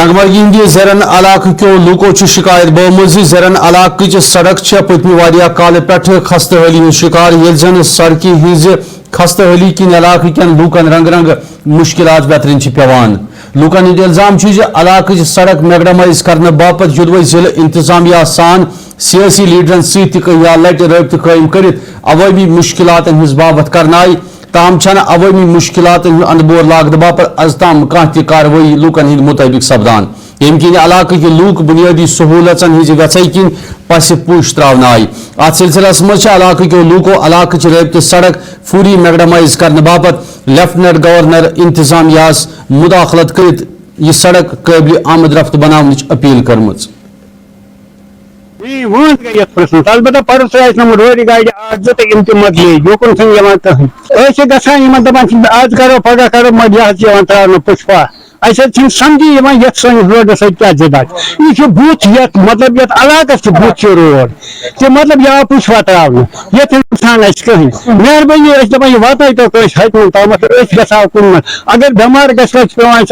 टंगमर्गी हिंद जरन इलाक क्यों लूको शिकायत बहुमज जरन इलाक सड़क पत्म वारिया काल पे खस्तहली हूं शिकार ये जन सड़क हज खस्तहली किन इलाक लूकन रंग रंग मुश्किलात बेतरन पेवान लूकन हंद इल्जाम इलाक सड़क मैगडमाइज करने बापत युदव जिले इंतजामिया सान सियासी लीडरन सह लट रबत कायम कर अवामी मुश्किलात हज बाबत करनाई ताम छन अवामी मुश्किलात अंदबोर लागद बापत अजताम कह कार्रवाई लूकन हंद मुताबिक सपदान यम किन इलाक लूक बुनियादी सहूलतन हज वै किन पस पुश त्रावन आय अत सिलसिलस मज इलाक लूको इलाक रबत सड़क फूरी मैगडमाइज करने बापत लेफ्टिनेंट गवर्नर इंतजामियास मुदाखलत कर यह सड़क काबिल आमद रफ्त बनाने अपील कर्म अलबत्ता परस रोड गाड़ी आज तो मदले योकन संग गसान दपान आज करो पगह करो मजा त्रा पुष्पा समझी ये रोड क्या जदात यह बुथ ये मतलब ये इलाकस बुथ रोड तो मतलब यह आव पुष्पा त्रावन ये इंसान कहीं मेहरबानी दपान वात तो हकम तम गो कुन अगर बेमार गो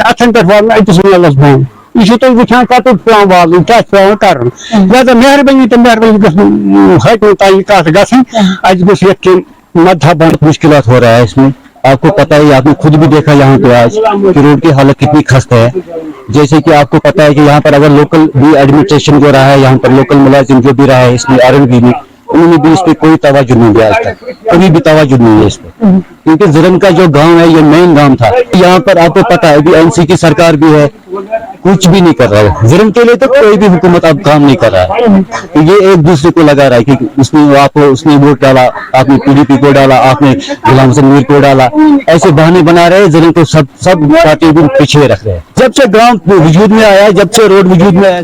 अथन पे वाल अकिस मेलस बंद यह तुम वुचान कत पे वाल क्या पे कर लिहाजा मेहरबानी तो मेहरबानी हकम ताई कत गि मजहब मुश्किलात हो रहा है इसमें। आपको पता है, आपने खुद भी देखा यहाँ पे आज कि रोड की हालत कितनी खस्ता है। जैसे कि आपको पता है कि यहाँ पर अगर लोकल भी एडमिनिस्ट्रेशन जो रहा है, यहाँ पर लोकल मुलाजिम जो भी रहा है इसमें आरएनबी में, उन्होंने भी इस पर कोई तवज्जो नहीं दिया आज तक, कभी भी तवज्जो नहीं है इस पर। क्योंकि ज़रन का जो गांव है ये मेन गांव था। यहाँ पर आपको पता है कि एनसी की सरकार भी है, कुछ भी नहीं कर रहा है ज़रन के लिए। तो कोई भी हुकूमत अब काम नहीं कर रहा है। तो ये एक दूसरे को लगा रहा है कि उसने वोट डाला, आपने पीडीपी को डाला, आपने गुलाम हसन मीर को डाला, ऐसे बहाने बना रहे हैं। ज़रन को सब पार्टी भी पीछे रख रहे हैं। जब से गाँव वजूद में आया, जब से रोड वजूद में आया,